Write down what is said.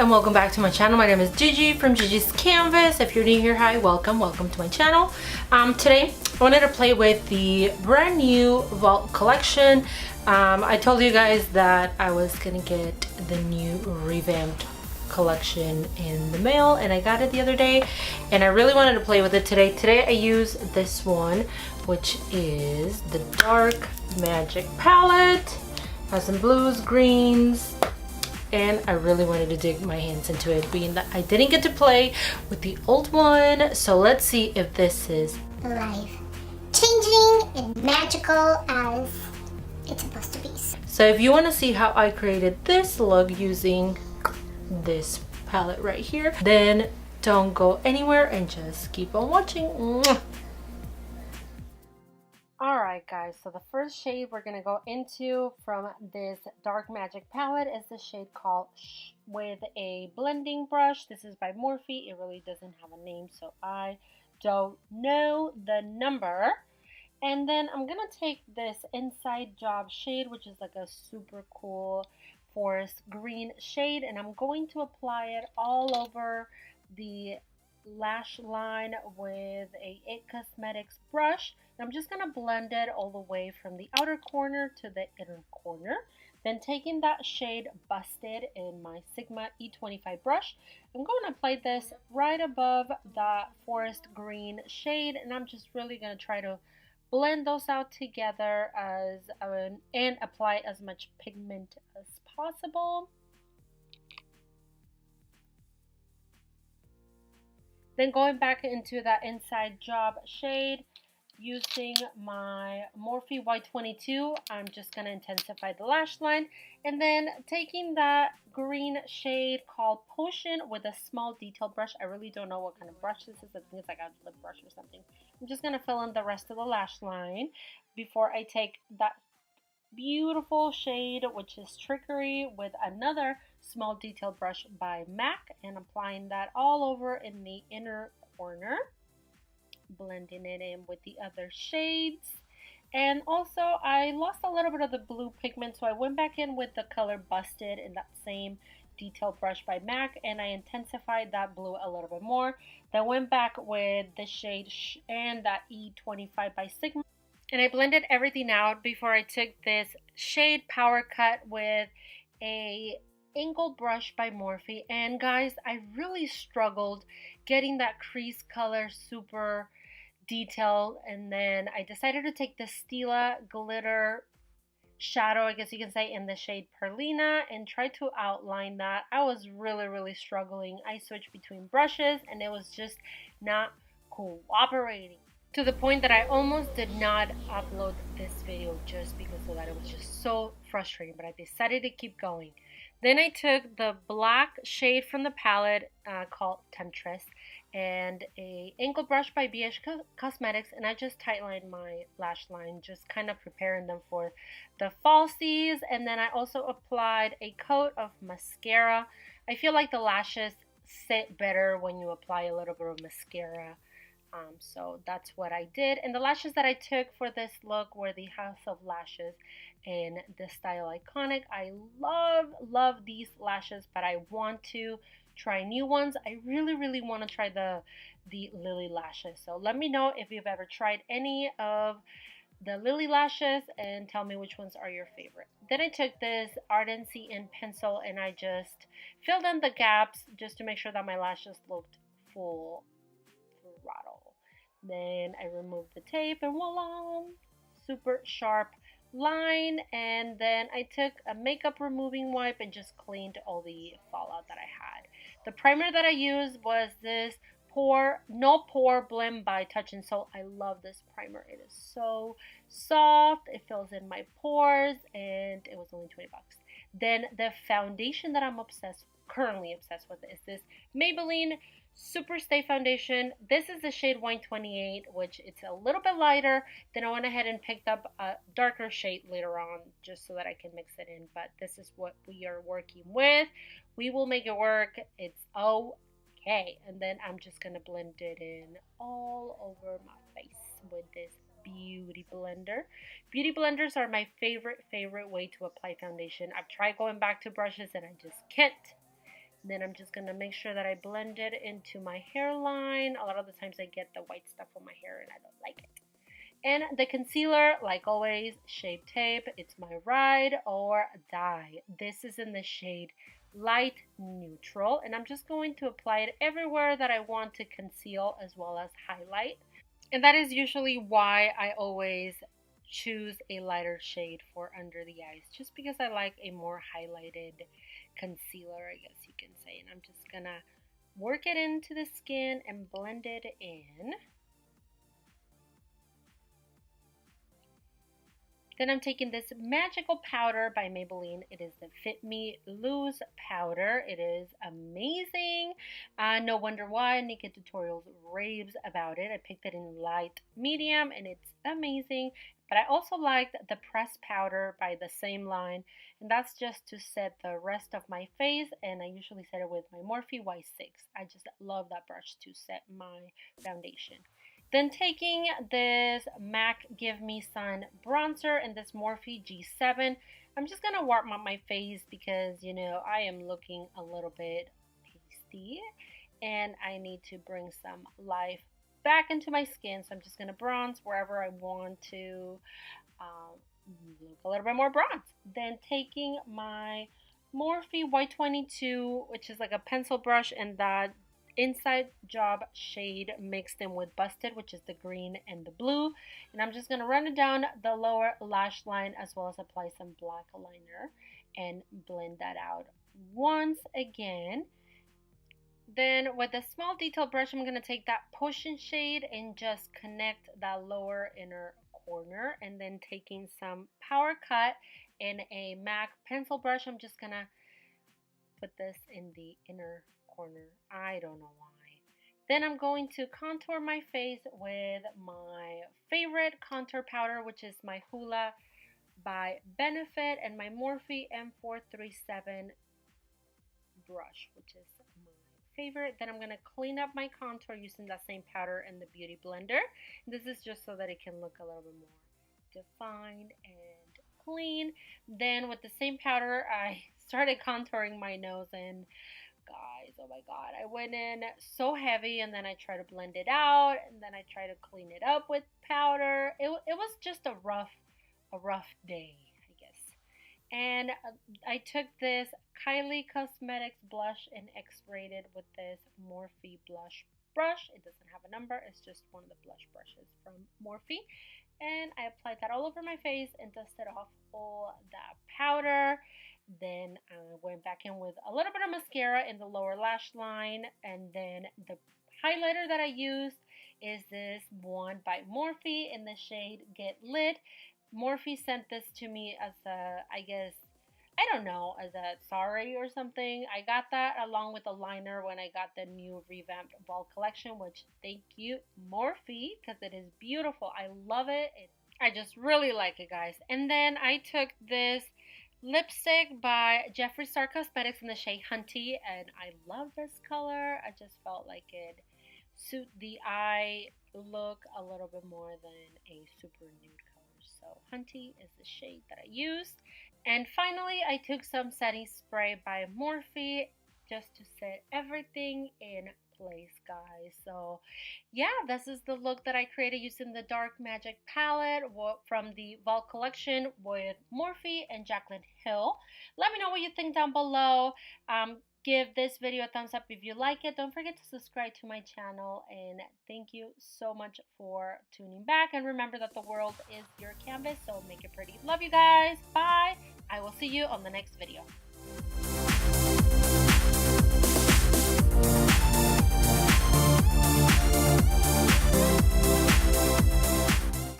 and welcome back to my channel. My name is Gigi from Gigi's Canvas. If you're new here, hi, welcome to my channel. Today I wanted to play with the brand new Vault collection. I told you guys that I was gonna get the new revamped collection in the mail, and I got it the other day, and I really wanted to play with it today. Today I use this one, which is the Dark Magic palette. Has some blues, greens, and I really wanted to dig my hands into it, being that I didn't get to play with the old one. So let's see if this is life changing and magical as it's supposed to be. So if you want to see how I created this look using this palette right here, then don't go anywhere and just keep on watching. Mwah! Alright guys, so the first shade we're going to go into from this Dark Magic palette is the shade called Shh with a blending brush. This is by Morphe. It really doesn't have a name, so I don't know the number. And then I'm going to take this Inside Job shade, which is like a super cool forest green shade, and I'm going to apply it all over the lash line with a It Cosmetics brush. And I'm just going to blend it all the way from the outer corner to the inner corner. Then taking that shade Busted in my Sigma E25 brush, I'm going to apply this right above that forest green shade, and I'm just really going to try to blend those out together and apply as much pigment as possible. Then going back into that Inside Job shade, using my Morphe Y22, I'm just going to intensify the lash line. And then taking that green shade called Potion with a small detail brush. I really don't know what kind of brush this is. I think it's like a lip brush or something. I'm just going to fill in the rest of the lash line before I take that beautiful shade, which is Trickery, with another small detail brush by MAC, and applying that all over in the inner corner, blending it in with the other shades. And also I lost a little bit of the blue pigment, so I went back in with the color Busted in that same detail brush by MAC, and I intensified that blue a little bit more. Then went back with the shade Shh and that E25 by Sigma, and I blended everything out before I took this shade Power Cut with a angled brush by Morphe. And guys, I really struggled getting that crease color super detailed, and then I decided to take the Stila glitter shadow, I guess you can say, in the shade Perlina, and try to outline that. I was really struggling. I switched between brushes and it was just not cooperating, to the point that I almost did not upload this video just because of that. It was just so frustrating, but I decided to keep going. Then I took the black shade from the palette called Temptress and a ankle brush by Cosmetics, and I just tightlined my lash line, just kind of preparing them for the falsies. And then I also applied a coat of mascara. I feel like the lashes sit better when you apply a little bit of mascara. So that's what I did. And the lashes that I took for this look were the House of Lashes in the Style Iconic. I love these lashes, but I want to try new ones. I really want to try the Lily lashes. So let me know if you've ever tried any of the Lily lashes and tell me which ones are your favorite. Then I took this Ardency Inn pencil and I just filled in the gaps just to make sure that my lashes looked full throttle. Then I removed the tape and voila, super sharp line. And then I took a makeup removing wipe and just cleaned all the fallout that I had. The primer that I used was this No Poreblem by Touch and Soul. I love this primer. It is so soft, it fills in my pores, and it was only 20 bucks. Then the foundation that I'm currently obsessed with is this Maybelline Superstay foundation. This is the shade Wine 28, which it's a little bit lighter. Then I went ahead and picked up a darker shade later on just so that I can mix it in, but this is what we are working with. We will make it work. It's okay. And then I'm just gonna blend it in all over my face with this beauty blender. Beauty blenders are my favorite way to apply foundation. I've tried going back to brushes and I just can't Then I'm just going to make sure that I blend it into my hairline. A lot of the times I get the white stuff on my hair and I don't like it. And the concealer, like always, Shape Tape. It's my ride or die. This is in the shade Light Neutral. And I'm just going to apply it everywhere that I want to conceal as well as highlight. And that is usually why I always choose a lighter shade for under the eyes. Just because I like a more highlighted concealer, I guess you can say. And I'm just going to work it into the skin and blend it in. Then I'm taking this magical powder by Maybelline. It is the Fit Me Loose Powder. It is amazing. No wonder why Naked Tutorials raves about it. I picked it in light medium and it's amazing. But I also liked the pressed powder by the same line. And that's just to set the rest of my face. And I usually set it with my Morphe Y6. I just love that brush to set my foundation. Then taking this MAC Give Me Sun bronzer and this Morphe G7, I'm just going to warm up my face because, you know, I am looking a little bit pasty and I need to bring some life back into my skin. So I'm just going to bronze wherever I want to look a little bit more bronze. Then taking my Morphe Y22, which is like a pencil brush, and that Inside Job shade mixed in with Busted, which is the green and the blue, and I'm just going to run it down the lower lash line as well as apply some black liner and blend that out once again. Then with a small detail brush, I'm going to take that Potion shade and just connect that lower inner corner, and then taking some Power Cut in a MAC pencil brush, I'm just going to put this in the inner corner. I don't know why. Then I'm going to contour my face with my favorite contour powder, which is my Hoola by Benefit, and my Morphe M437 brush, which is my favorite. Then I'm going to clean up my contour using that same powder and the Beauty Blender. This is just so that it can look a little bit more defined and clean. Then with the same powder, I started contouring my nose, and guys, oh my god, I went in so heavy, and then I tried to blend it out, and then I tried to clean it up with powder. It was just a rough day, I guess. And I took this Kylie Cosmetics blush and X-rated with this Morphe blush brush. It doesn't have a number, it's just one of the blush brushes from Morphe. And I applied that all over my face and dusted off all that powder. Then I went back in with a little bit of mascara in the lower lash line. And then the highlighter that I used is this one by Morphe in the shade Get Lit. Morphe sent this to me as a, I guess, I don't know, as a sorry or something. I got that along with a liner when I got the new revamped fall collection, which thank you, Morphe, because it is beautiful. I love it. I just really like it, guys. And then I took this lipstick by Jeffree Cosmetics in the shade Hunty, and I love this color. I just felt like it suit the eye look a little bit more than a super nude color. So Hunty is the shade that I used. And finally, I took some setting spray by Morphe just to set everything in place, guys. So yeah, this is the look that I created using the Dark Magic palette from the Vault collection with Morphe and Jaclyn Hill. Let me know what you think down below. Give this video a thumbs up if you like it. Don't forget to subscribe to my channel, and thank you so much for tuning back. And remember that the world is your canvas, so make it pretty. Love you guys. Bye. I will see you on the next video.